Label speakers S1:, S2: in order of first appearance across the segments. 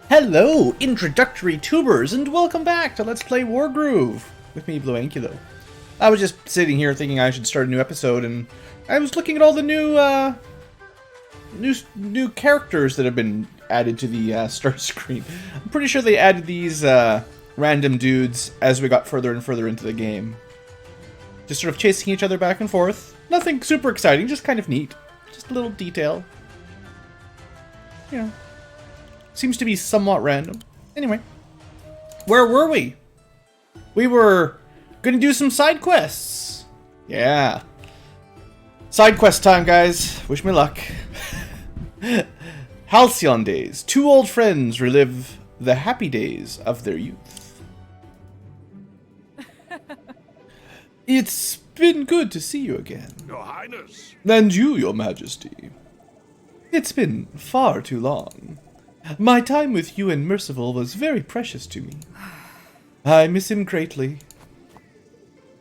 S1: Hello, introductory tubers, and welcome back to Let's Play Wargroove with me, BlueAnkylo. I was just sitting here thinking I should start a new episode, and I was looking at all the new characters that have been added to the start screen. I'm pretty sure they added these random dudes as we got further and further into the game. Just sort of chasing each other back and forth. Nothing super exciting, just kind of neat. Just a little detail. You know. Seems to be somewhat random. Anyway, where were we? We were gonna do some side quests. Yeah. Side quest time, guys. Wish me luck. Halcyon days. Two old friends relive the happy days of their youth. It's been good to see you again.
S2: Your Highness.
S1: And you, Your Majesty. It's been far too long. My time with you and Merciful was very precious to me. I miss him greatly.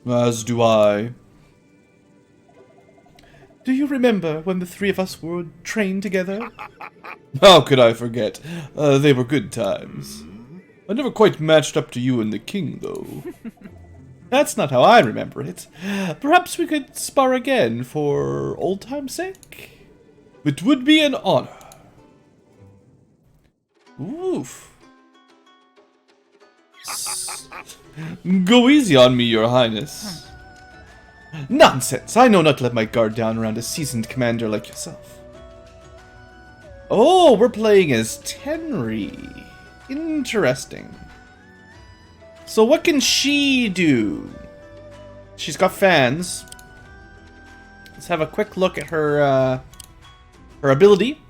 S1: As do I. Do you remember when the three of us were trained together? How could I forget? They were good times. I never quite matched up to you and the king, though. That's not how I remember it. Perhaps we could spar again for old time's sake? It would be an honor. Oof. Go easy on me, Your Highness. Nonsense! I know not to let my guard down around a seasoned commander like yourself. Oh, we're playing as Tenri. Interesting. So what can she do? She's got fans. Let's have a quick look at her her ability.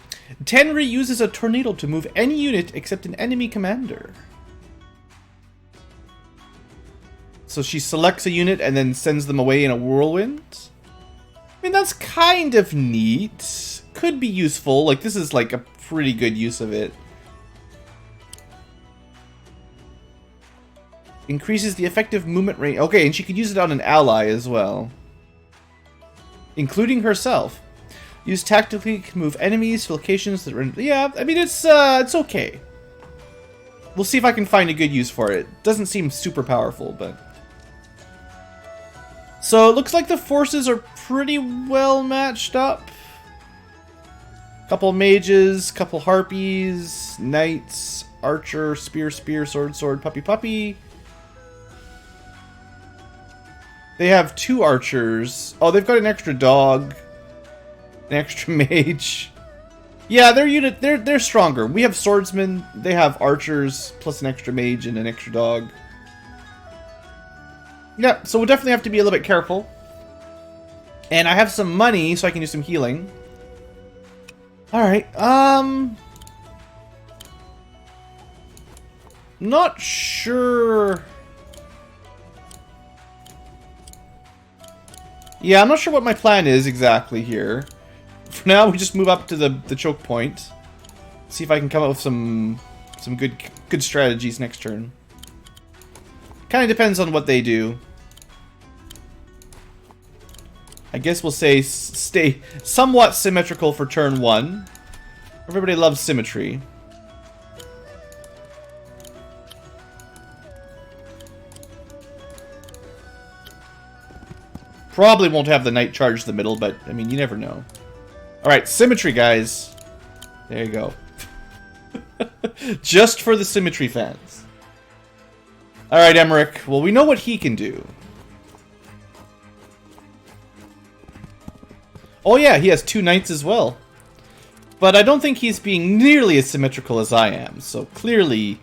S1: Tenri uses a tornado to move any unit except an enemy commander. So she selects a unit and then sends them away in a whirlwind? I mean, that's kind of neat. Could be useful. Like, this is like a pretty good use of it. Increases the effective movement rate. Okay, and she could use it on an ally as well. Including herself. Use tactically to move enemies to locations that are in... Yeah, I mean, it's okay. We'll see if I can find a good use for it. Doesn't seem super powerful, but... So, it looks like the forces are pretty well matched up. Couple mages, couple harpies, knights, archer, spear, spear, sword, sword, puppy, puppy. They have two archers. Oh, they've got an extra dog. An extra mage. Yeah, their unit, they're stronger. We have swordsmen, they have archers, plus an extra mage and an extra dog. Yeah, so we'll definitely have to be a little bit careful. And I have some money, so I can do some healing. Alright, not sure... Yeah, I'm not sure what my plan is exactly here. For now, we just move up to the choke point. See if I can come up with some good strategies next turn. Kind of depends on what they do. I guess we'll say stay somewhat symmetrical for turn 1. Everybody loves symmetry. Probably won't have the knight charge the middle, but I mean, you never know. Alright, symmetry, guys. There you go. Just for the symmetry fans. Alright, Emmerich. Well, we know what he can do. Oh yeah, he has two knights as well. But I don't think he's being nearly as symmetrical as I am. So clearly,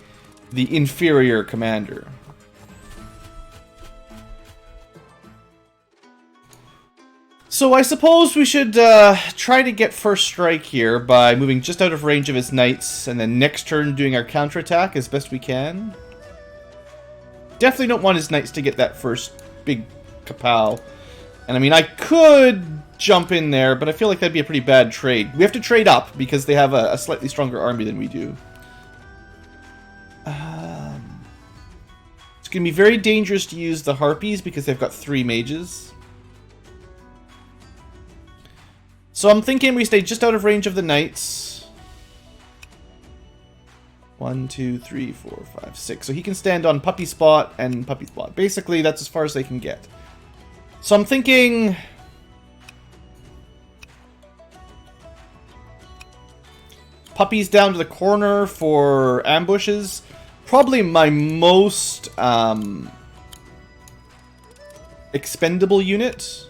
S1: the inferior commander. So I suppose we should try to get first strike here by moving just out of range of his knights, and then next turn doing our counterattack as best we can. Definitely don't want his knights to get that first big kapow. And I mean, I could jump in there, but I feel like that'd be a pretty bad trade. We have to trade up because they have a slightly stronger army than we do. It's going to be very dangerous to use the harpies because they've got 3 mages. So I'm thinking we stay just out of range of the knights. 1, 2, 3, 4, 5, 6. So he can stand on puppy spot and puppy spot. Basically, that's as far as they can get. So I'm thinking... Puppies down to the corner for ambushes. Probably my most expendable unit.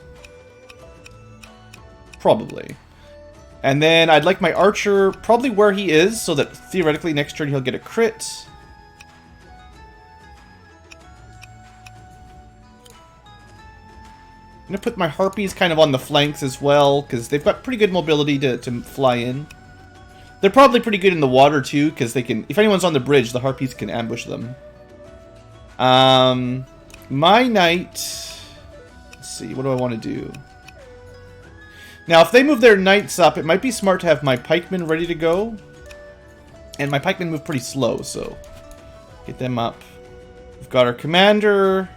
S1: Probably. And then I'd like my archer probably where he is, so that theoretically next turn he'll get a crit. I'm going to put my harpies kind of on the flanks as well, because they've got pretty good mobility to fly in. They're probably pretty good in the water too, because they can... If anyone's on the bridge, the harpies can ambush them. My knight... Let's see, what do I want to do? Now, if they move their knights up, it might be smart to have my pikemen ready to go. And my pikemen move pretty slow, so... Get them up. We've got our commander.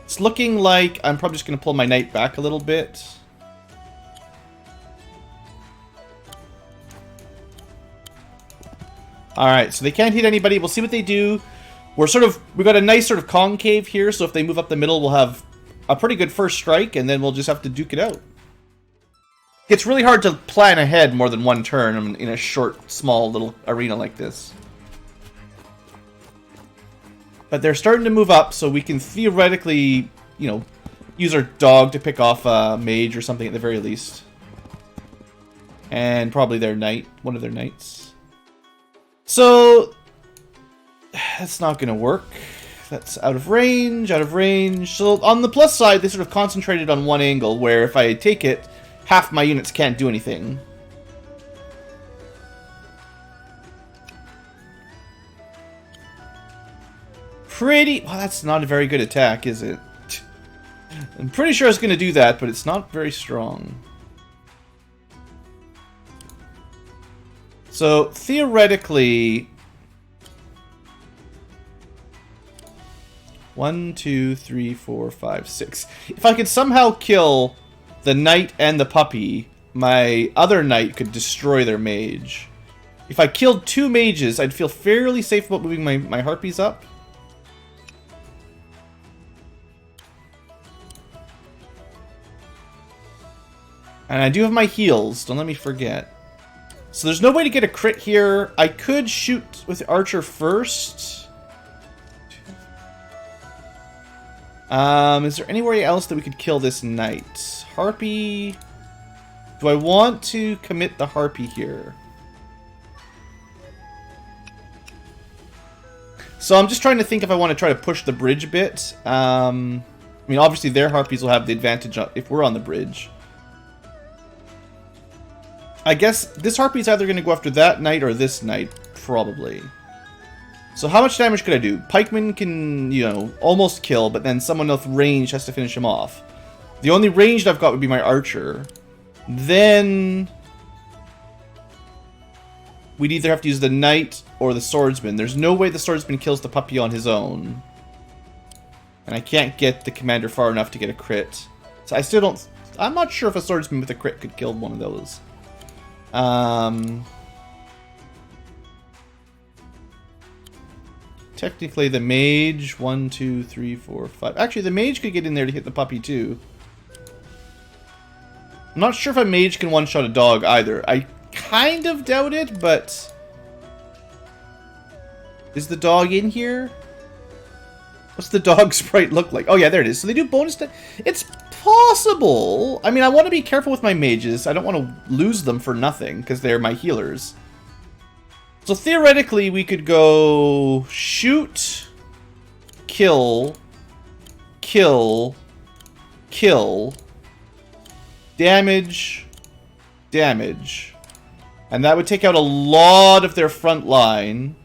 S1: It's looking like I'm probably just going to pull my knight back a little bit. Alright, so they can't hit anybody. We'll see what they do. We got a nice sort of concave here, so if they move up the middle, we'll have a pretty good first strike, and then we'll just have to duke it out. It's really hard to plan ahead more than one turn in a short, small little arena like this. But they're starting to move up, so we can theoretically, you know, use our dog to pick off a mage or something at the very least. And probably their knight, one of their knights. So... That's not going to work. That's out of range, out of range. So on the plus side, they sort of concentrated on one angle, where if I take it, half my units can't do anything. Well, that's not a very good attack, is it? I'm pretty sure it's going to do that, but it's not very strong. So, theoretically... 1, 2, 3, 4, 5, 6. If I could somehow kill the knight and the puppy, my other knight could destroy their mage. If I killed 2 mages, I'd feel fairly safe about moving my harpies up. And I do have my heals, don't let me forget. So there's no way to get a crit here. I could shoot with Archer first. Is there anywhere else that we could kill this knight? Harpy... Do I want to commit the harpy here? So I'm just trying to think if I want to try to push the bridge a bit. I mean, obviously their harpies will have the advantage if we're on the bridge. I guess this harpy is either going to go after that knight or this knight, probably. So how much damage could I do? Pikeman can, you know, almost kill, but then someone with range has to finish him off. The only ranged I've got would be my archer. Then... we'd either have to use the knight or the swordsman. There's no way the swordsman kills the puppy on his own. And I can't get the commander far enough to get a crit. So I still don't... I'm not sure if a swordsman with a crit could kill one of those. Technically the mage, 1, 2, 3, 4, 5. Actually, the mage could get in there to hit the puppy too. I'm not sure if a mage can one-shot a dog either. I kind of doubt it, but... Is the dog in here? What's the dog sprite look like? Oh yeah, there it is. So they do bonus... It's possible! I mean, I want to be careful with my mages. I don't want to lose them for nothing, because they're my healers. So theoretically, we could go... shoot... kill... kill... kill... damage... damage... and that would take out a lot of their front line.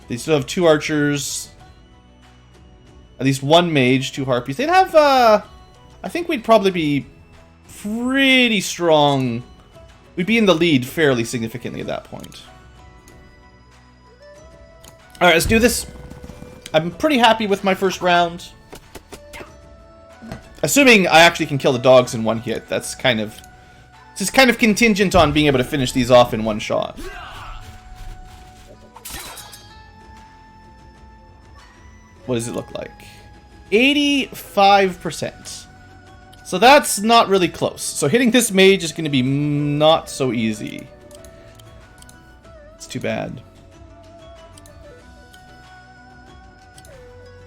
S1: They still have 2 archers. At least 1 mage, 2 harpies. They'd have, I think we'd probably be pretty strong. We'd be in the lead fairly significantly at that point. Alright, let's do this. I'm pretty happy with my first round. Assuming I actually can kill the dogs in one hit. That's kind of... This is kind of contingent on being able to finish these off in one shot. What does it look like? 85%. So that's not really close. So hitting this mage is going to be not so easy. It's too bad.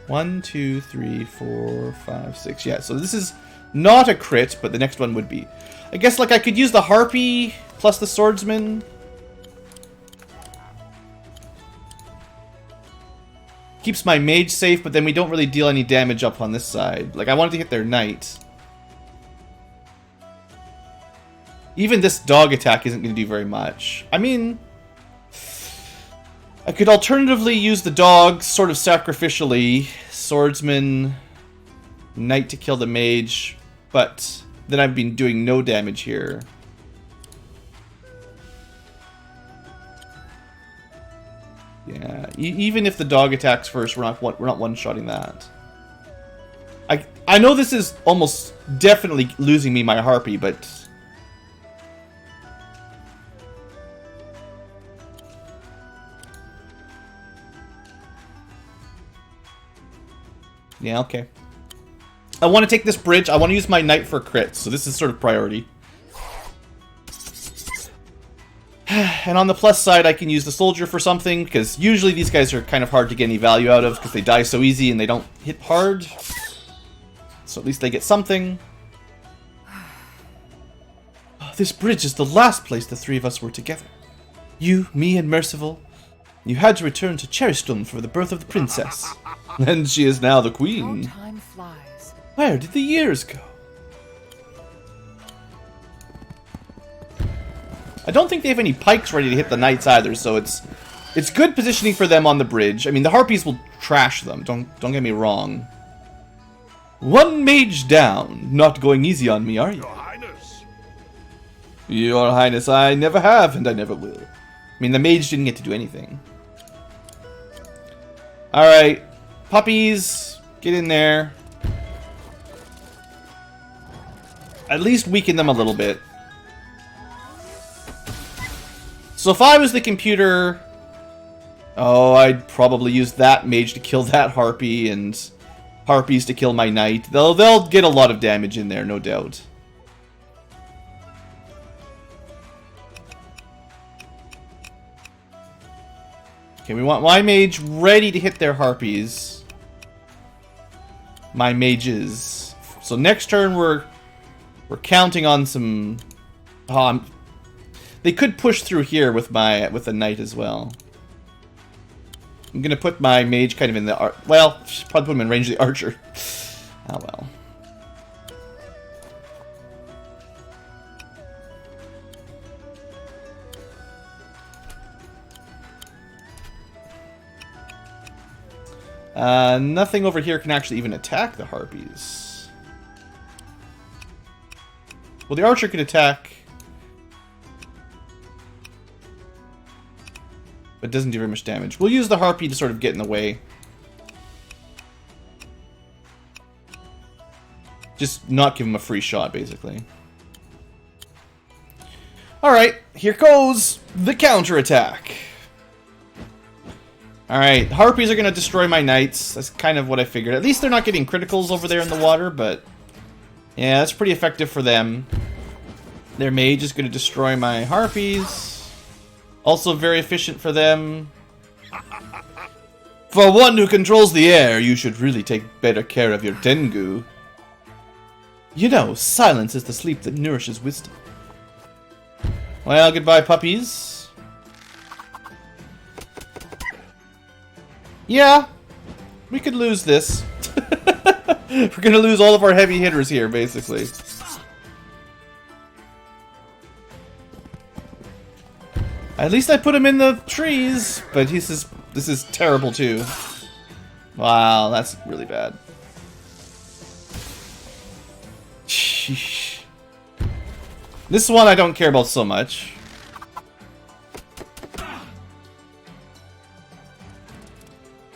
S1: 1, 2, 3, 4, 5, 6. Yeah, so this is not a crit, but the next one would be. I guess like I could use the Harpy plus the Swordsman. Keeps my mage safe, but then we don't really deal any damage up on this side. Like I wanted to hit their knight. Even this dog attack isn't going to do very much. I mean, I could alternatively use the dog sort of sacrificially. Swordsman, knight to kill the mage, but then I've been doing no damage here. Yeah, even if the dog attacks first, we're not one-shotting that. I know this is almost definitely losing me my Harpy, but... Yeah, okay. I want to take this bridge. I want to use my knight for crits, so this is sort of priority. And on the plus side, I can use the soldier for something, because usually these guys are kind of hard to get any value out of, because they die so easy and they don't hit hard. So at least they get something. This bridge is the last place the three of us were together. You, me, and Merciful. You had to return to Cherrystone for the birth of the princess. And she is now the queen.
S2: How time flies.
S1: Where did the years go? I don't think they have any pikes ready to hit the knights either, so it's good positioning for them on the bridge. I mean, the harpies will trash them, don't get me wrong. One mage down. Not going easy on me, are you?
S3: Your Highness.
S1: Your Highness, I never have, and I never will. I mean, the mage didn't get to do anything. Alright. Puppies, get in there. At least weaken them a little bit. So if I was the computer... Oh, I'd probably use that mage to kill that harpy, and harpies to kill my knight. They'll get a lot of damage in there, no doubt. Okay, we want my mage ready to hit their harpies. My mages. So next turn we're counting on some... they could push through here with the knight as well. I'm gonna put my mage kind of in the well, probably put him in range of the archer. Oh well. Nothing over here can actually even attack the harpies. Well, the archer can attack, but doesn't do very much damage. We'll use the harpy to sort of get in the way. Just not give him a free shot, basically. Alright, here goes the counterattack. Alright, harpies are going to destroy my knights. That's kind of what I figured. At least they're not getting criticals over there in the water, but... yeah, that's pretty effective for them. Their mage is going to destroy my harpies. Also very efficient for them. For one who controls the air, you should really take better care of your Tengu. You know, silence is the sleep that nourishes wisdom. Well, goodbye, puppies. Yeah, we could lose this. We're gonna lose all of our heavy hitters here, basically. At least I put him in the trees, but this is terrible too. Wow, that's really bad. Sheesh. This one I don't care about so much.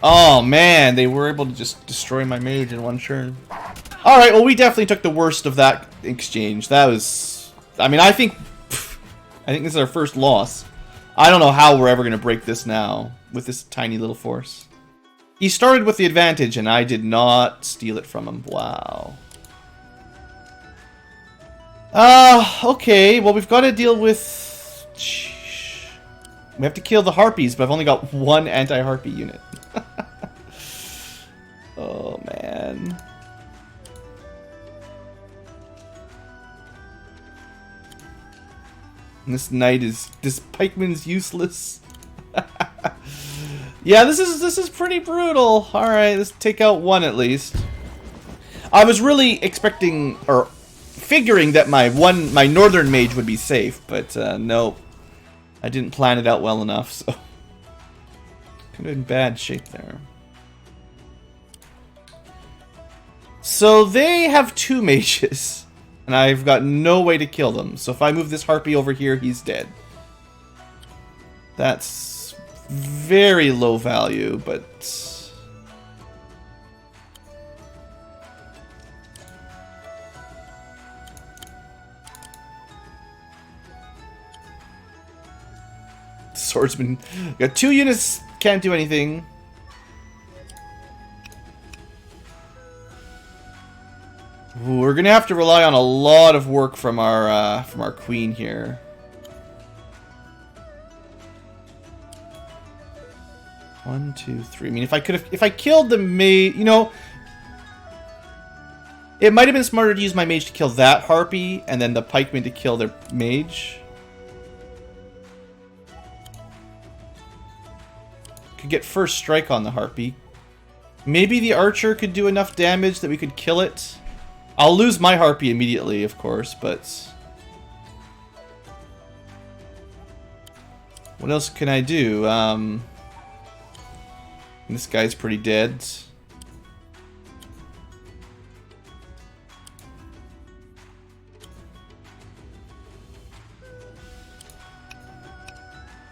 S1: Oh man, they were able to just destroy my mage in one turn. Alright, well, we definitely took the worst of that exchange. That was... I mean, I think this is our first loss. I don't know how we're ever going to break this now with this tiny little force. He started with the advantage, and I did not steal it from him. Wow. Okay. Well, we've got to deal with... We have to kill the harpies, but I've only got one anti-harpy unit. Oh, man. And this knight is... This pikeman's useless. Yeah, this is pretty brutal. Alright, let's take out one at least. I was really expecting, or figuring that my northern mage would be safe, but nope. I didn't plan it out well enough, so... Kind of in bad shape there. So they have 2 mages. And I've got no way to kill them. So if I move this harpy over here, he's dead. That's very low value, but... Swordsman. Got 2 units, can't do anything. Ooh, we're gonna have to rely on a lot of work from our queen here. One, two, three. I mean, if I killed the mage, you know, it might have been smarter to use my mage to kill that harpy, and then the pikeman to kill their mage. Could get first strike on the harpy. Maybe the archer could do enough damage that we could kill it. I'll lose my harpy immediately, of course, but... What else can I do? This guy's pretty dead.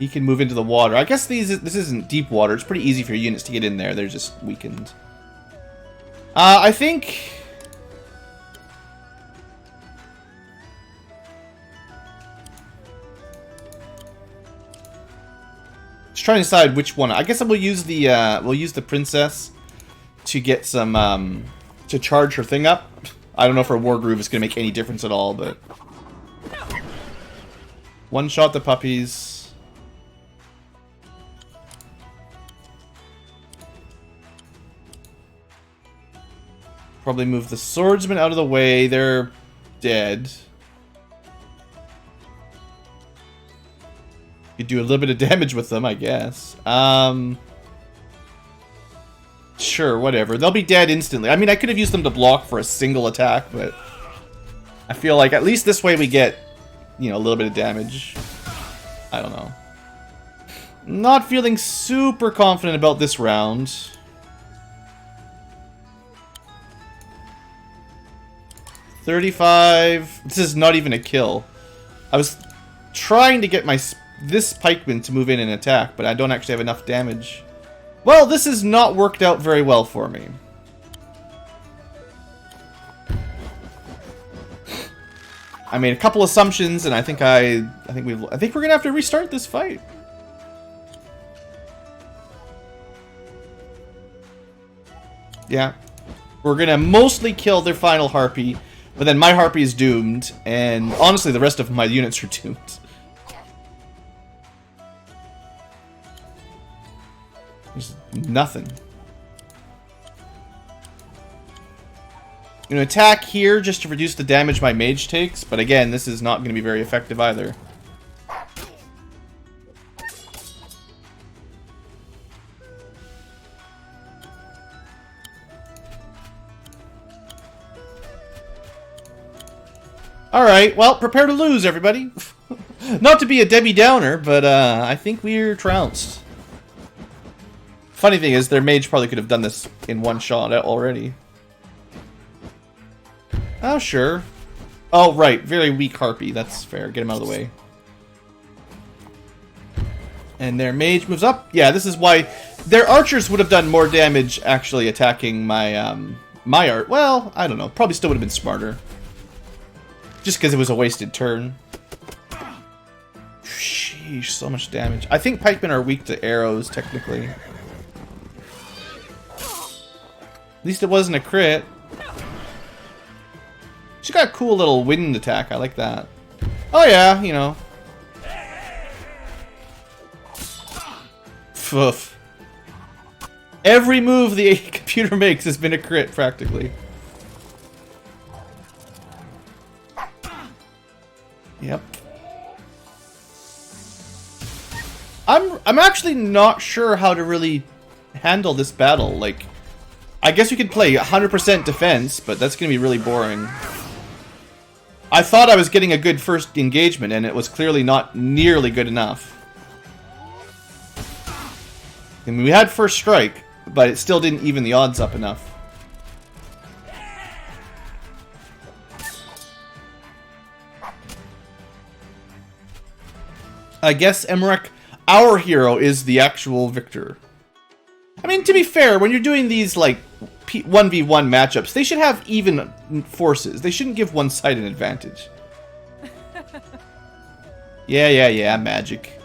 S1: He can move into the water. I guess this isn't deep water. It's pretty easy for units to get in there. They're just weakened. I think... Just trying to decide which one. I guess we'll use the princess to get some to charge her thing up. I don't know if her Wargroove is going to make any difference at all, but one shot the puppies. Probably move the swordsman out of the way. They're dead. Could do a little bit of damage with them, I guess. Sure, whatever. They'll be dead instantly. I mean, I could have used them to block for a single attack, but I feel like at least this way we get, you know, a little bit of damage. I don't know. Not feeling super confident about this round. $35. This is not even a kill. I was trying to get this pikeman to move in and attack, but I don't actually have enough damage. Well, this has not worked out very well for me. I made a couple assumptions, and I think we're gonna have to restart this fight. Yeah, we're gonna mostly kill their final harpy, but then my harpy is doomed, and honestly, the rest of my units are doomed. There's nothing. I'm going to attack here just to reduce the damage my mage takes, but again, this is not going to be very effective either. Alright, well, prepare to lose, everybody. Not to be a Debbie Downer, but I think we're trounced. Funny thing is, their mage probably could have done this in one shot already. Oh, sure. Oh, right. Very weak harpy. That's fair. Get him out of the way. And their mage moves up. Yeah, this is why... Their archers would have done more damage actually attacking my my art. Well, I don't know. Probably still would have been smarter. Just because it was a wasted turn. Sheesh, so much damage. I think pikemen are weak to arrows, technically. At least it wasn't a crit. She got a cool little wind attack. I like that. Oh yeah, you know. Foof. Every move the computer makes has been a crit, practically. Yep. I'm actually not sure how to really handle this battle. Like, I guess you could play 100% defense, but that's going to be really boring. I thought I was getting a good first engagement, and it was clearly not nearly good enough. I mean, we had first strike, but it still didn't even the odds up enough. I guess Emmerich, our hero, is the actual victor. I mean, to be fair, when you're doing these, like, 1v1 matchups, they should have even forces. They shouldn't give one side an advantage. Yeah, magic.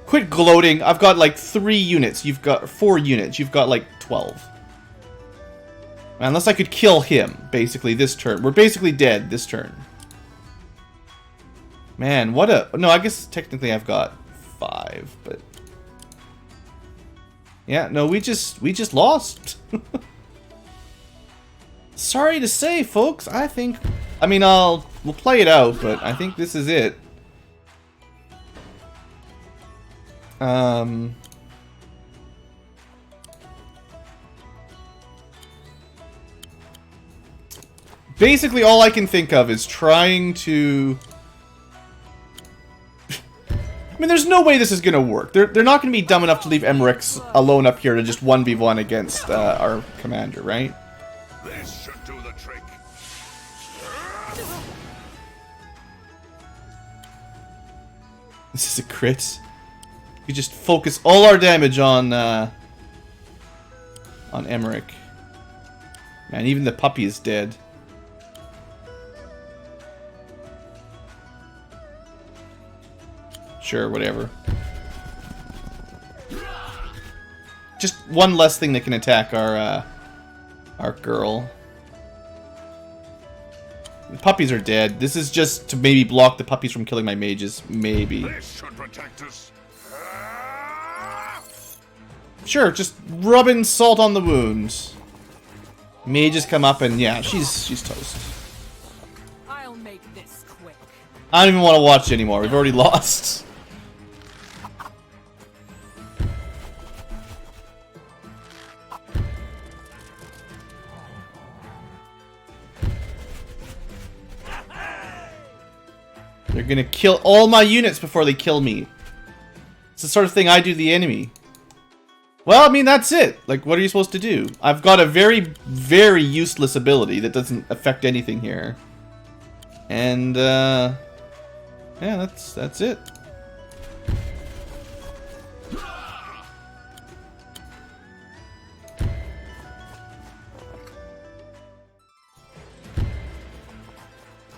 S1: Quit gloating. I've got, like, 3 units. You've got 4 units. You've got, like, 12. Unless I could kill him, basically, this turn. We're basically dead this turn. Man, what a... No, I guess technically I've got 5, but... Yeah, no, we just lost. Sorry to say, folks. I think... I mean, we'll play it out, but I think this is it. Basically, all I can think of is trying to... I mean, there's no way this is going to work. They're not going to be dumb enough to leave Emmerich alone up here to just 1v1 against our commander, right?
S2: This should do the trick.
S1: This is a crit. You just focus all our damage on Emmerich. Man, even the puppy is dead. Sure, whatever. Just one less thing that can attack our girl. The puppies are dead. This is just to maybe block the puppies from killing my mages. Maybe.
S2: This should protect us.
S1: Sure, just rubbing salt on the wounds. Mages come up and yeah, she's toast.
S3: I'll make this quick.
S1: I don't even want to watch anymore. We've already lost. They're gonna kill all my units before they kill me. It's the sort of thing I do to the enemy. Well, I mean, that's it. Like, what are you supposed to do? I've got a very, very useless ability that doesn't affect anything here. And, yeah, that's it.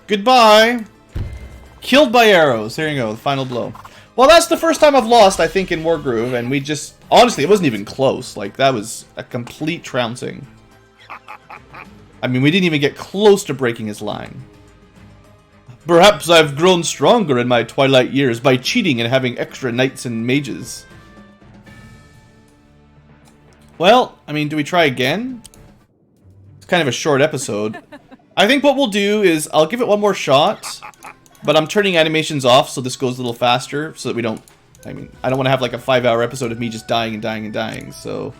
S1: Goodbye. Killed by arrows. There you go, the final blow. Well, that's the first time I've lost, I think, in Wargroove, and we just... Honestly, it wasn't even close. Like, that was a complete trouncing. I mean, we didn't even get close to breaking his line. Perhaps I've grown stronger in my twilight years by cheating and having extra knights and mages. Well, I mean, do we try again? It's kind of a short episode. I think what we'll do is, I'll give it one more shot... But I'm turning animations off so this goes a little faster so that we don't... I mean, I don't want to have like a 5-hour episode of me just dying and dying and dying, so...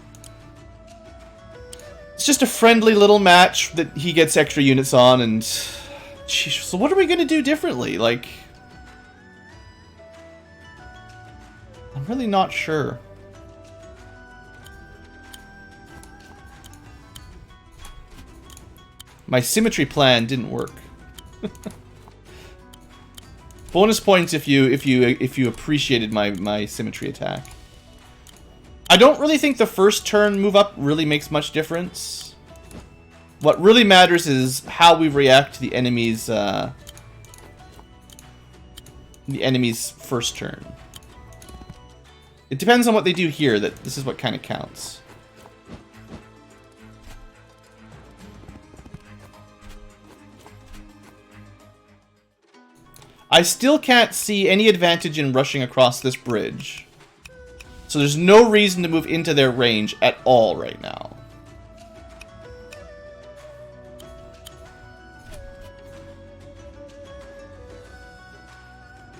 S1: It's just a friendly little match that he gets extra units on and... Sheesh, so what are we going to do differently? Like... I'm really not sure. My symmetry plan didn't work. Bonus points if you appreciated my symmetry attack. I don't really think the first turn move up really makes much difference. What really matters is how we react to the enemy's first turn. It depends on what they do here. That this is what kind of counts. I still can't see any advantage in rushing across this bridge. So there's no reason to move into their range at all right now.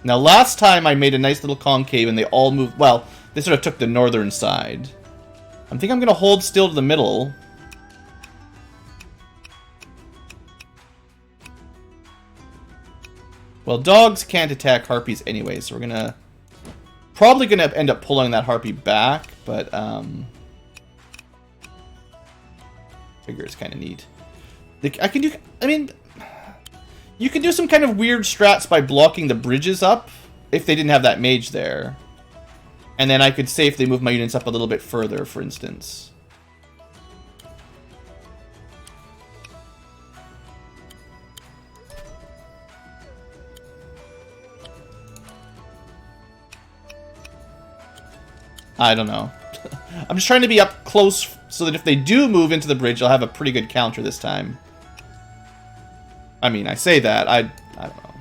S1: Now last time I made a nice little concave and they all moved... Well, they sort of took the northern side. I think I'm going to hold still to the middle. Well, dogs can't attack harpies anyway, so we're gonna... Probably gonna end up pulling that harpy back, but, figure it's kind of neat. I can do... I mean... You can do some kind of weird strats by blocking the bridges up, if they didn't have that mage there. And then I could safely move my units up a little bit further, for instance. I don't know. I'm just trying to be up close so that if they do move into the bridge, I'll have a pretty good counter this time. I mean, I say that. I don't know.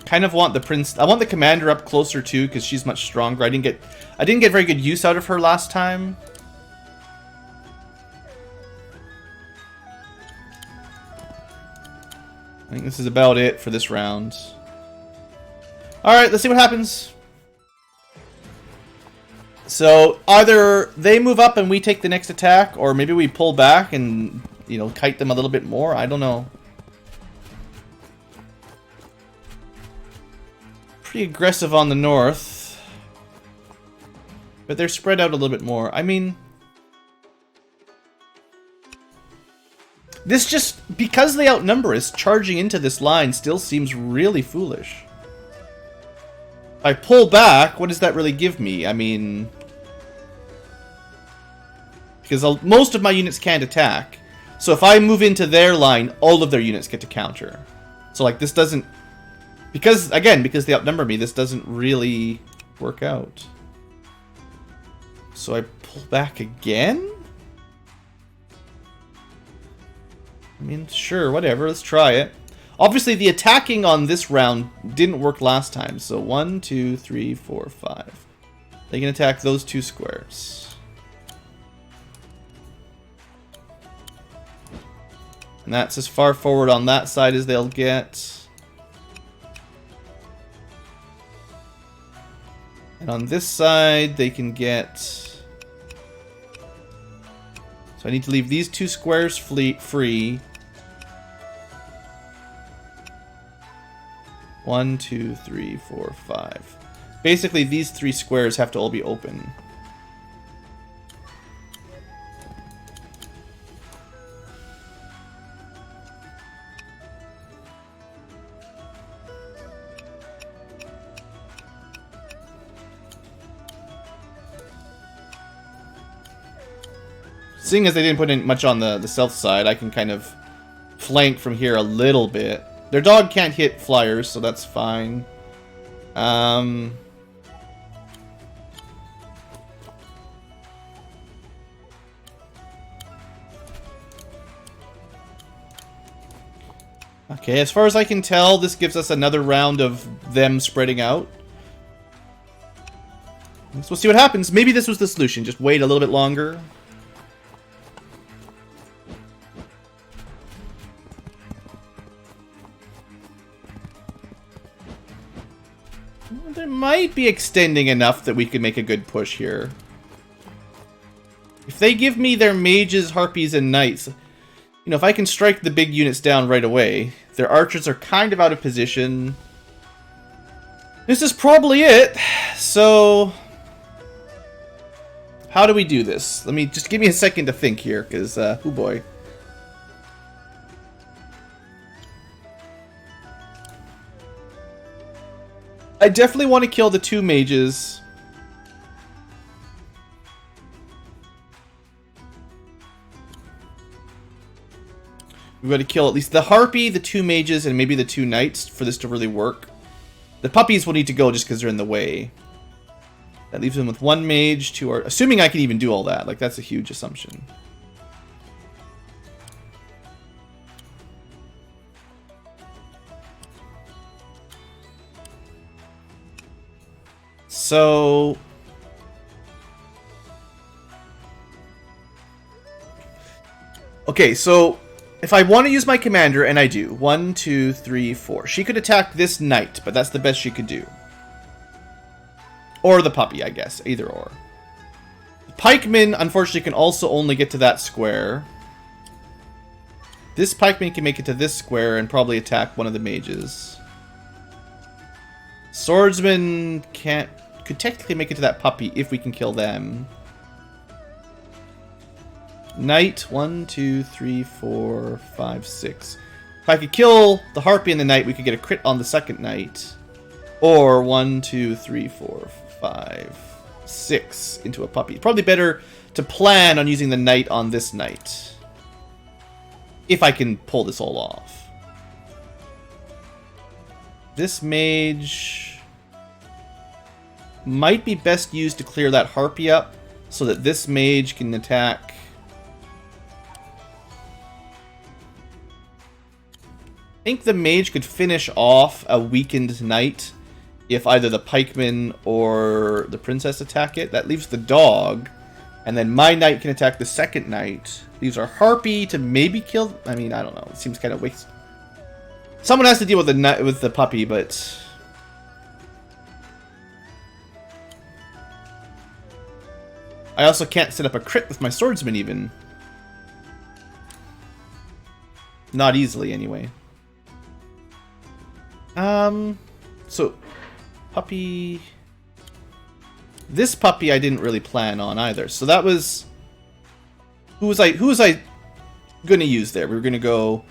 S1: Kind of want the prince. I want the commander up closer too because she's much stronger. I didn't get very good use out of her last time. I think this is about it for this round. Alright, let's see what happens. So, either they move up and we take the next attack, or maybe we pull back and, you know, kite them a little bit more. I don't know. Pretty aggressive on the north. But they're spread out a little bit more. I mean... This just, because they outnumber us, charging into this line still seems really foolish. If I pull back, what does that really give me? I mean... Because most of my units can't attack. So if I move into their line, all of their units get to counter. So like this doesn't... Because, again, because they outnumber me, this doesn't really work out. So I pull back again? I mean, sure, whatever, let's try it. Obviously, the attacking on this round didn't work last time, so 1, 2, 3, 4, 5. They can attack those two squares. And that's as far forward on that side as they'll get. And on this side, they can get... So I need to leave these two squares free. 1, 2, 3, 4, 5. Basically, these three squares have to all be open. Seeing as they didn't put in much on the south side, I can kind of flank from here a little bit. Their dog can't hit flyers, so that's fine. Okay, as far as I can tell, this gives us another round of them spreading out. So we'll see what happens. Maybe this was the solution. Just wait a little bit longer. They might be extending enough that we could make a good push here. If they give me their mages, harpies, and knights, you know, if I can strike the big units down right away, their archers are kind of out of position. This is probably it. So, how do we do this? Let me just give me a second to think here, because, oh boy. I definitely want to kill the 2 mages. We've got to kill at least the harpy, the 2 mages, and maybe the 2 knights for this to really work. The puppies will need to go just because they're in the way. That leaves them with 1 mage, 2 art. Assuming I can even do all that. Like, that's a huge assumption. So... okay, so... if I want to use my commander, and I do, 1, 2, 3, 4. She could attack this knight, but that's the best she could do. Or the puppy, I guess. Either or. The pikeman, unfortunately, can also only get to that square. This pikeman can make it to this square and probably attack one of the mages. Swordsman could technically make it to that puppy if we can kill them. Knight, 1, 2, 3, 4, 5, 6. If I could kill the harpy and the knight, we could get a crit on the second knight. Or 1, 2, 3, 4, 5, 6 into a puppy. Probably better to plan on using the knight on this knight. If I can pull this all off. This mage might be best used to clear that harpy up so that this mage can attack. I think the mage could finish off a weakened knight if either the pikeman or the princess attack it. That leaves the dog, and then my knight can attack the second knight. Leaves our harpy to maybe kill. I mean, I don't know. It seems kind of waste. Someone has to deal with the puppy, but I also can't set up a crit with my swordsman even. Not easily, anyway. So, puppy... this puppy I didn't really plan on either. So that was... Who was I gonna use there? We were gonna go...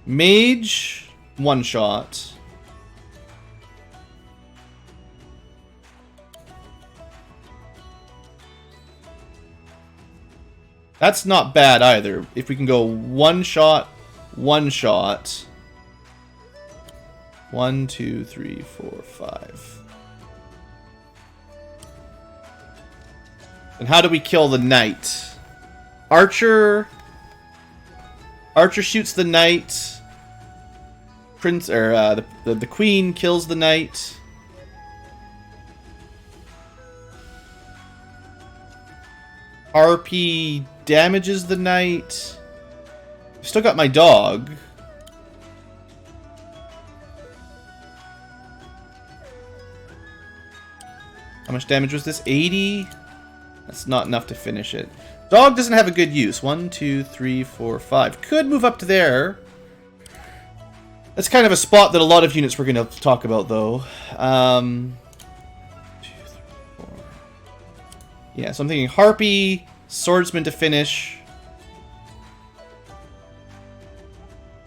S1: mage, one shot. That's not bad either. If we can go one shot, one shot... 1, 2, 3, 4, 5. And how do we kill the knight? Archer shoots the knight. The queen kills the knight. RP damages the knight. Still got my dog. How much damage was this? 80? That's not enough to finish it. Dog doesn't have a good use. 1, 2, 3, 4, 5. Could move up to there. That's kind of a spot that a lot of units we're going to talk about, though. 2, 3, 4. Yeah, so I'm thinking Harpy, Swordsman to finish.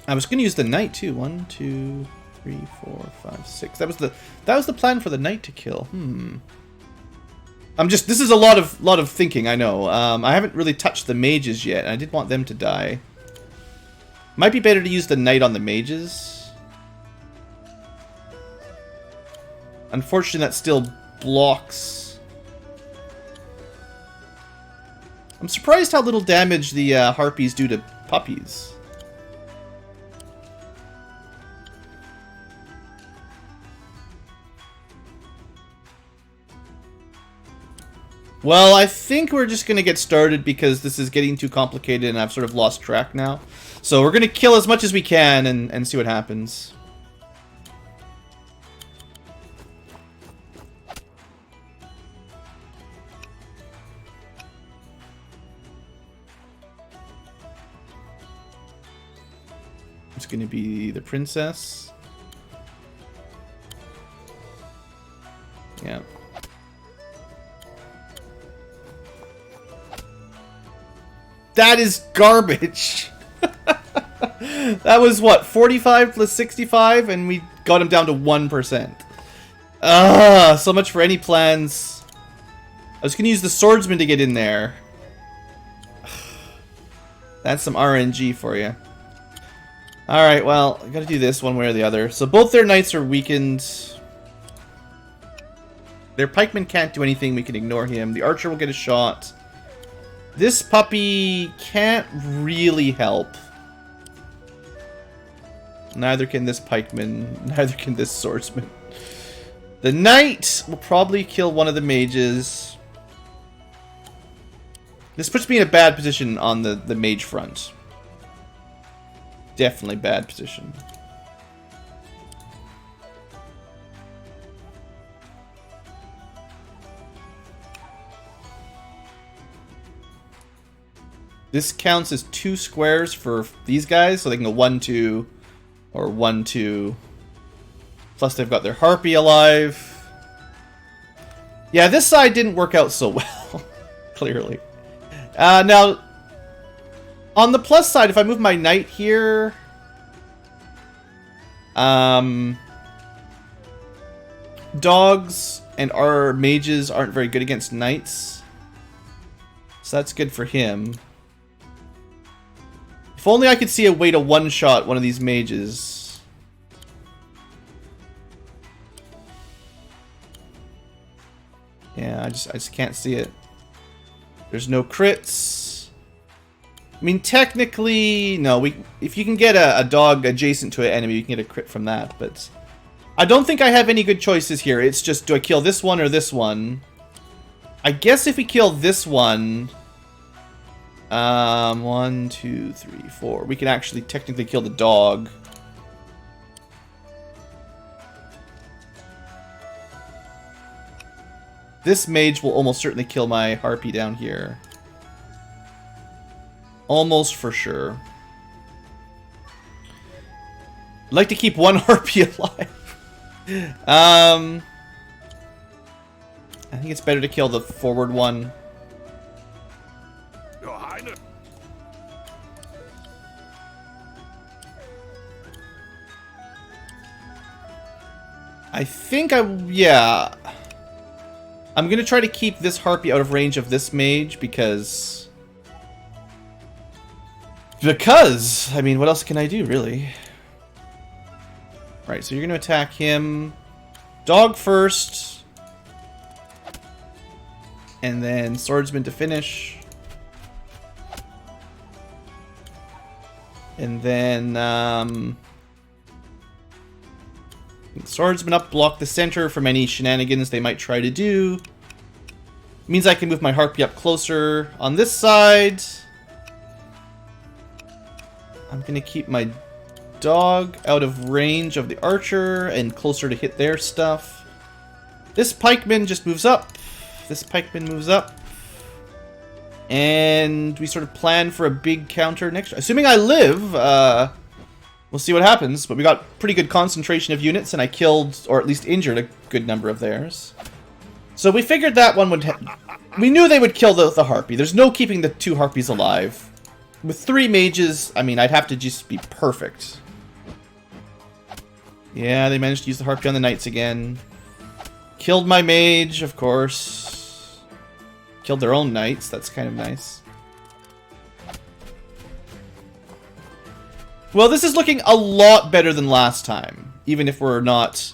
S1: I was going to use the Knight, too. 1, 2, 3, 4, 5, 6. That was the plan for the Knight to kill. This is a lot of thinking, I know. I haven't really touched the mages yet, and I did want them to die. Might be better to use the knight on the mages. Unfortunately, that still blocks. I'm surprised how little damage the harpies do to puppies. Well, I think we're just going to get started because this is getting too complicated and I've sort of lost track now. So we're going to kill as much as we can and see what happens. It's going to be the princess. Yeah. That is garbage. That was what, 45 plus 65, and we got him down to 1%. Ah, so much for any plans. I was gonna use the swordsman to get in there. That's some RNG for you. Alright, well, I gotta do this one way or the other. So both their knights are weakened. Their pikeman can't do anything, we can ignore him. The archer will get a shot. This puppy can't really help. Neither can this pikeman, neither can this swordsman. The knight will probably kill one of the mages. This puts me in a bad position on the mage front. Definitely bad position. This counts as 2 squares for these guys, so they can go 1-2 or 1-2. Plus they've got their harpy alive. Yeah, this side didn't work out so well, clearly. Now, on the plus side, if I move my knight here... dogs and our mages aren't very good against knights. So that's good for him. If only I could see a way to one-shot one of these mages. Yeah, I just can't see it. There's no crits. I mean, technically, no. If you can get a dog adjacent to an enemy, you can get a crit from that. But I don't think I have any good choices here. It's just, do I kill this one or this one? I guess if we kill this one, 1, 2, 3, 4. We can actually technically kill the dog. This mage will almost certainly kill my harpy down here. Almost for sure. I'd like to keep one harpy alive. I think it's better to kill the forward one.
S2: Your Highness.
S1: I think yeah. I'm gonna try to keep this harpy out of range of this mage because, I mean, what else can I do, really? Right, so you're gonna attack him. Dog first. And then swordsman to finish. And then, swordsman up, block the center from any shenanigans they might try to do. Means I can move my harpy up closer on this side. I'm gonna keep my dog out of range of the archer and closer to hit their stuff. This pikeman just moves up. This pikeman moves up. And we sort of plan for a big counter next. Assuming I live, we'll see what happens. But we got pretty good concentration of units, and I killed, or at least injured, a good number of theirs. So we figured that one would... we knew they would kill the harpy. There's no keeping the 2 harpies alive. With 3 mages, I mean, I'd have to just be perfect. Yeah, they managed to use the harpy on the knights again. Killed my mage, of course. Killed their own knights. That's kind of nice. Well, this is looking a lot better than last time. Even if we're not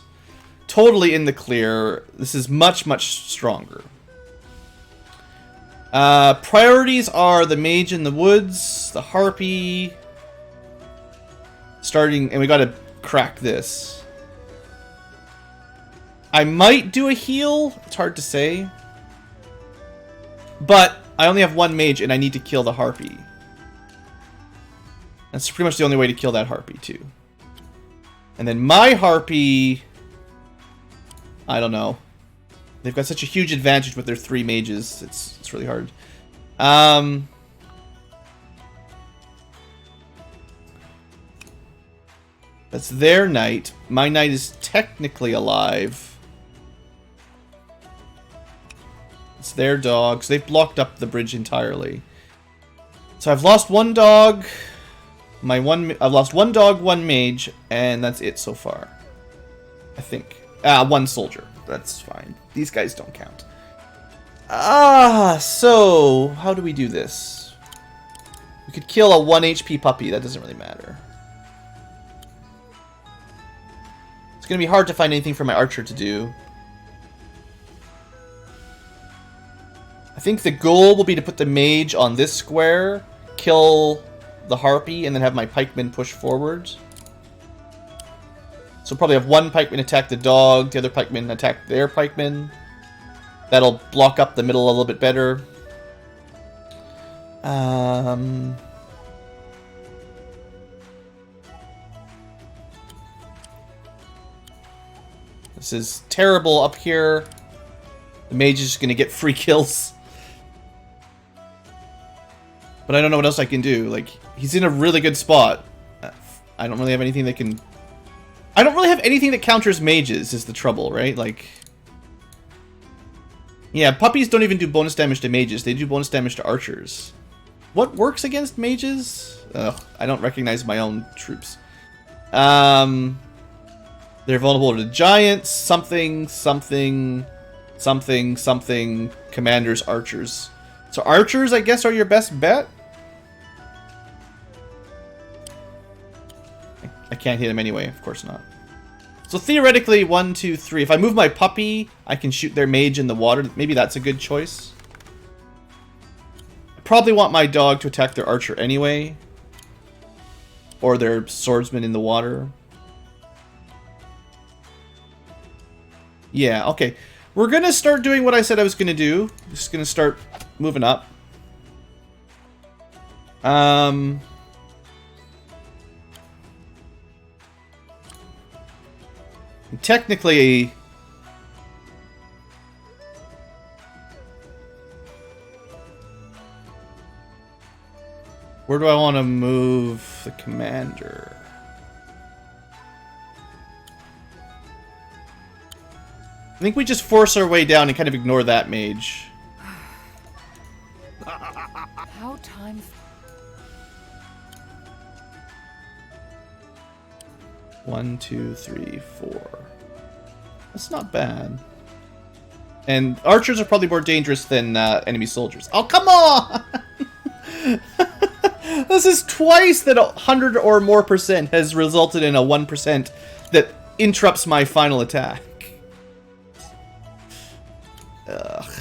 S1: totally in the clear, this is much, much stronger. Priorities are the mage in the woods, the harpy, and we gotta crack this. I might do a heal, it's hard to say. But I only have 1 mage and I need to kill the harpy. That's pretty much the only way to kill that harpy, too. And then my harpy... I don't know. They've got such a huge advantage with their 3 mages. It's really hard. That's their knight. My knight is technically alive. It's their dog. So they've blocked up the bridge entirely. So I've lost 1 dog. I've lost 1 dog, 1 mage, and that's it so far. I think. 1 soldier. that's fine. These guys don't count. So how do we do this? We could kill a 1 HP puppy. That doesn't really matter. It's going to be hard to find anything for my archer to do. I think the goal will be to put the mage on this square, kill the harpy, and then have my pikemen push forward. So probably have one pikeman attack the dog, the other pikeman attack their pikeman. That'll block up the middle a little bit better. This is terrible up here. The mage is just going to get free kills. But I don't know what else I can do. Like, he's in a really good spot. I don't really have anything that can... I don't really have anything that counters mages, is the trouble, right? Like... Yeah, puppies don't even do bonus damage to mages. They do bonus damage to archers. What works against mages? Ugh, I don't recognize my own troops. They're vulnerable to giants, something, commanders, archers. So archers, I guess, are your best bet? I can't hit him anyway, of course not. So theoretically, 1, 2, 3. If I move my puppy, I can shoot their mage in the water. Maybe that's a good choice. I probably want my dog to attack their archer anyway. Or their swordsman in the water. Yeah, okay. We're going to start doing what I said I was going to do. Just going to start moving up. Technically... Where do I want to move the commander? I think we just force our way down and kind of ignore that mage.
S3: How time...
S1: 1, 2, 3, 4. That's not bad. And archers are probably more dangerous than enemy soldiers. Oh, come on! This is twice that 100 or more % has resulted in a 1% that interrupts my final attack. Ugh.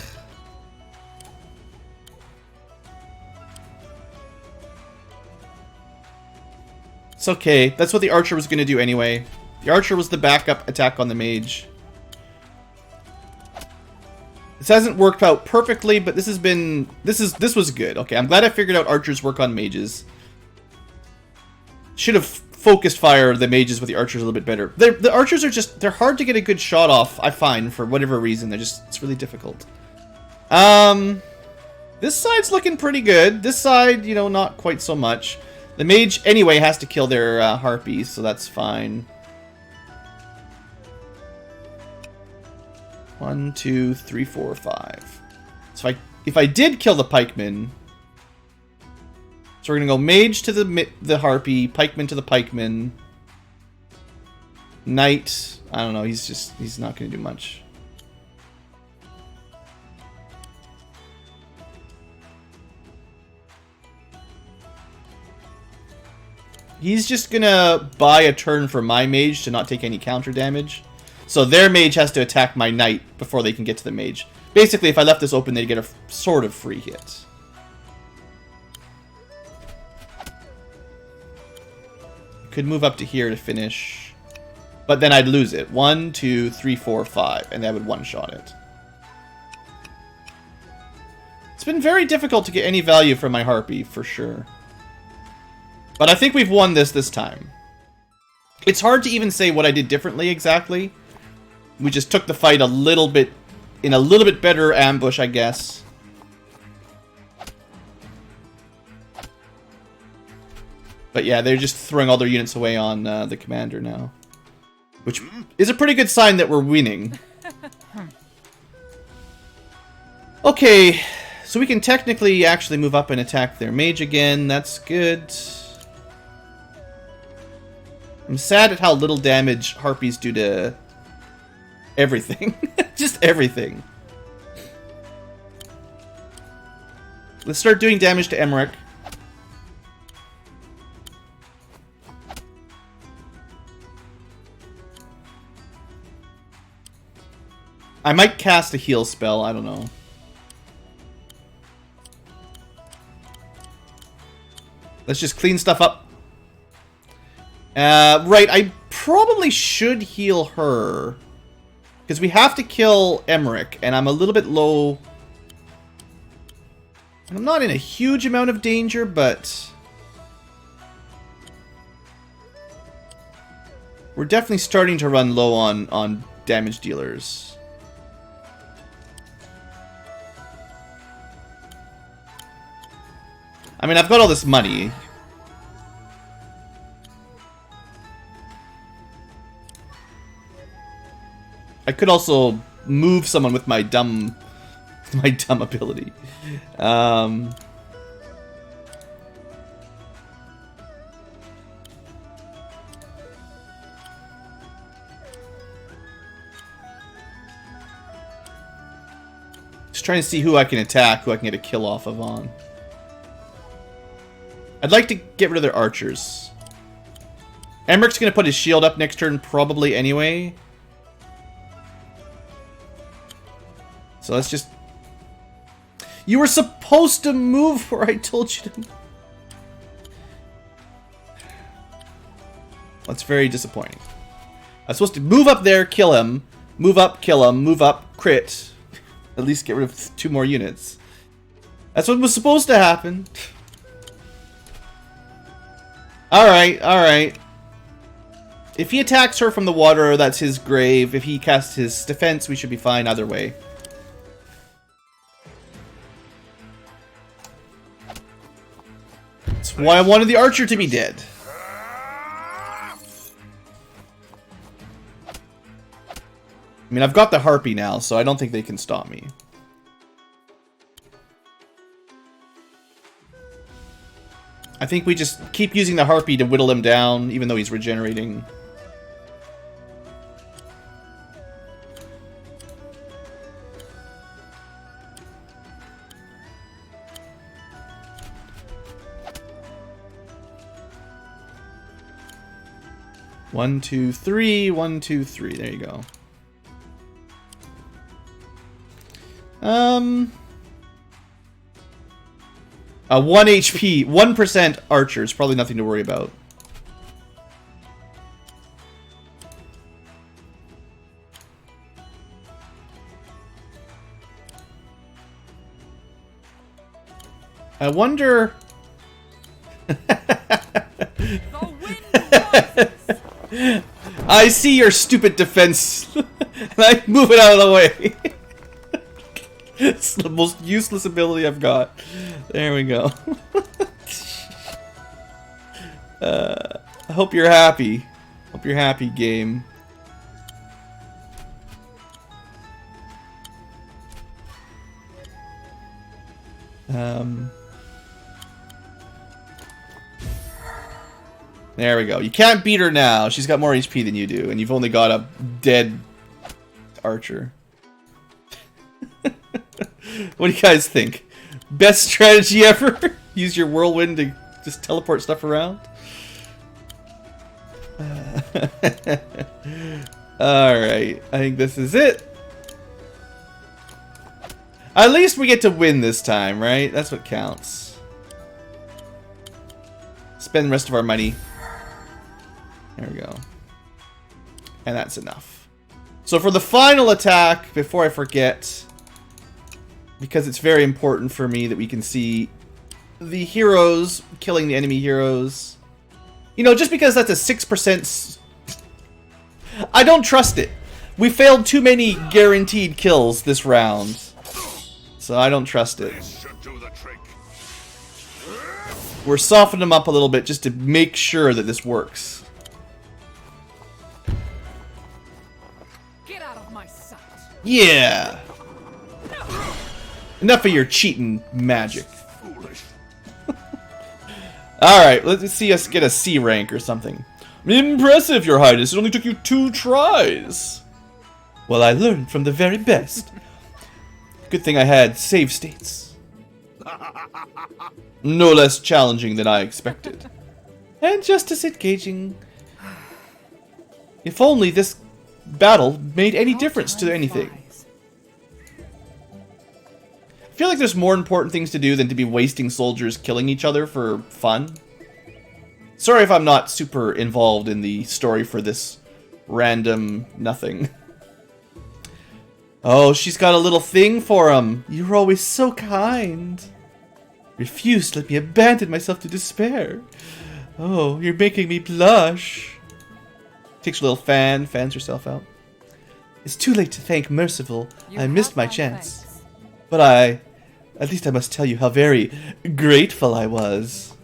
S1: It's okay. That's what the archer was going to do anyway. The archer was the backup attack on the mage. This hasn't worked out perfectly, but this has been... This was good. Okay, I'm glad I figured out archers work on mages. Should have focused fire the mages with the archers a little bit better. The archers are just... They're hard to get a good shot off, I find, for whatever reason. They're just... It's really difficult. This side's looking pretty good. This side, you know, not quite so much. The mage, anyway, has to kill their harpies, so that's fine. 1, 2, 3, 4, 5. So if I did kill the pikeman... So we're going to go mage to the harpy, pikeman to the pikeman. Knight, I don't know, he's not going to do much. He's just gonna buy a turn for my mage to not take any counter damage. So their mage has to attack my knight before they can get to the mage. Basically, if I left this open, they'd get a sort of free hit. Could move up to here to finish. But then I'd lose it. 1, 2, 3, 4, 5. And that would one-shot it. It's been very difficult to get any value from my harpy, for sure. But I think we've won this time. It's hard to even say what I did differently exactly. We just took the fight a little bit... in a little bit better ambush, I guess. But yeah, they're just throwing all their units away on the commander now. Which is a pretty good sign that we're winning. Okay, so we can technically actually move up and attack their mage again. That's good. I'm sad at how little damage harpies do to everything. Just everything. Let's start doing damage to Emmerich. I might cast a heal spell, I don't know. Let's just clean stuff up. Right, I probably should heal her. Because we have to kill Emmerich, and I'm a little bit low. I'm not in a huge amount of danger, but... we're definitely starting to run low on damage dealers. I mean, I've got all this money. I could also move someone with my dumb ability. Just trying to see who I can attack, who I can get a kill off of on. I'd like to get rid of their archers. Emmerich's going to put his shield up next turn probably anyway. So let's just... you were supposed to move where I told you to... That's very disappointing. I was supposed to move up there, kill him. Move up, kill him. Move up, crit. At least get rid of 2 more units. That's what was supposed to happen. Alright, alright. If he attacks her from the water, that's his grave. If he casts his defense, we should be fine either way. That's why I wanted the archer to be dead. I mean, I've got the harpy now, so I don't think they can stop me. I think we just keep using the harpy to whittle him down, even though he's regenerating. One, two, three. 1, 2, 3. There you go. A 1 HP, 1% archers, probably nothing to worry about. I wonder... I see your stupid defense, and I move it out of the way. It's the most useless ability I've got. There we go. I hope you're happy. Hope you're happy, game. There we go. You can't beat her now. She's got more HP than you do, and you've only got a dead archer. What do you guys think? Best strategy ever? Use your whirlwind to just teleport stuff around? Alright, I think this is it. At least we get to win this time, right? That's what counts. Spend the rest of our money. There we go. And that's enough. So for the final attack, before I forget, because it's very important for me that we can see the heroes killing the enemy heroes. You know, just because that's a 6%... I don't trust it. We failed too many guaranteed kills this round. So I don't trust it. We're softening them up a little bit just to make sure that this works.
S3: Get out of my sight.
S1: Yeah. Enough of your cheating magic. Alright, let's see us get a C rank or something. Impressive, Your Highness. It only took you 2 tries. Well, I learned from the very best. Good thing I had save states. No less challenging than I expected. And just as engaging. If only this battle made any difference to anything. I feel like there's more important things to do than to be wasting soldiers killing each other for fun. Sorry if I'm not super involved in the story for this random nothing. Oh, she's got a little thing for him. You were always so kind. Refused to let me abandon myself to despair. Oh, you're making me blush. Takes a little fan, fans herself out. It's too late to thank Merciful. I missed my chance. Thanks. But at least I must tell you how very grateful I was.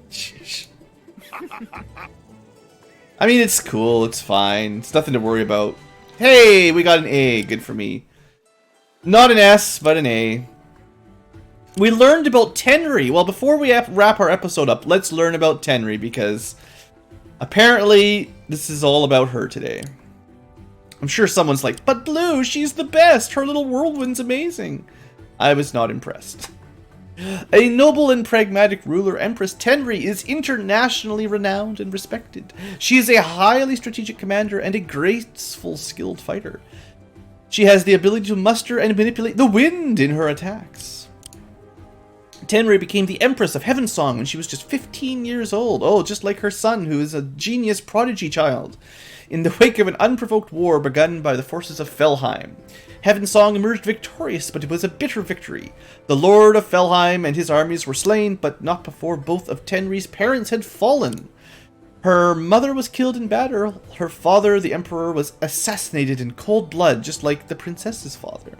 S1: Sheesh. I mean, it's cool, it's fine. It's nothing to worry about. Hey, we got an A. Good for me. Not an S, but an A. We learned about Tenri. Well, before we wrap our episode up, let's learn about Tenri, because apparently this is all about her today. I'm sure someone's like, but Blue, she's the best. Her little whirlwind's amazing. I was not impressed. A noble and pragmatic ruler, Empress Tenri is internationally renowned and respected. She is a highly strategic commander and a graceful, skilled fighter. She has the ability to muster and manipulate the wind in her attacks. Tenri became the Empress of Heavensong when she was just 15 years old. Oh, just like her son, who is a genius prodigy child. In the wake of an unprovoked war begun by the forces of Felheim, Heavensong emerged victorious, but it was a bitter victory. The Lord of Felheim and his armies were slain, but not before both of Tenri's parents had fallen. Her mother was killed in battle. Her father, the Emperor, was assassinated in cold blood, just like the princess's father.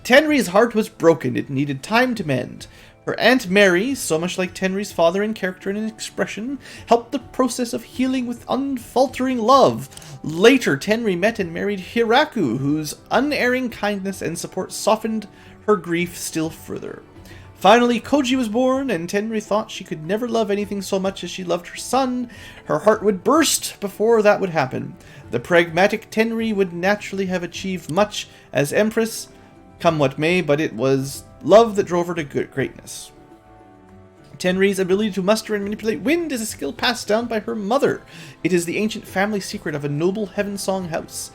S1: Tenri's heart was broken. It needed time to mend. Her Aunt Mary, so much like Tenri's father in character and in expression, helped the process of healing with unfaltering love. Later, Tenri met and married Hiraku, whose unerring kindness and support softened her grief still further. Finally, Koji was born, and Tenri thought she could never love anything so much as she loved her son. Her heart would burst before that would happen. The pragmatic Tenri would naturally have achieved much as Empress, come what may, but it was love that drove her to greatness. Tenri's ability to muster and manipulate wind is a skill passed down by her mother. It is the ancient family secret of a noble Heavensong house.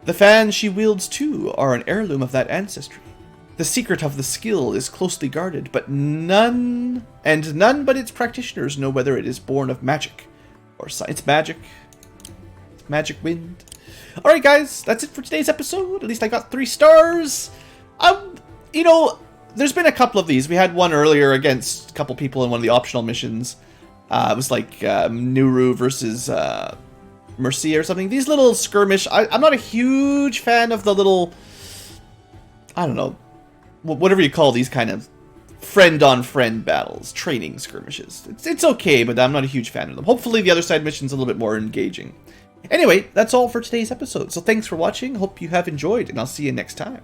S1: The fans she wields too are an heirloom of that ancestry. The secret of the skill is closely guarded, but none but its practitioners know whether it is born of magic or science. Magic wind. Alright guys, that's it for today's episode. At least I got 3 stars. You know, there's been a couple of these. We had one earlier against a couple people in one of the optional missions. It was like Nuru versus Mercia or something. These little skirmish, I'm not a huge fan of the little, I don't know, whatever you call these kind of friend-on-friend battles, training skirmishes. It's okay, but I'm not a huge fan of them. Hopefully the other side mission's a little bit more engaging. Anyway, that's all for today's episode. So thanks for watching. Hope you have enjoyed, and I'll see you next time.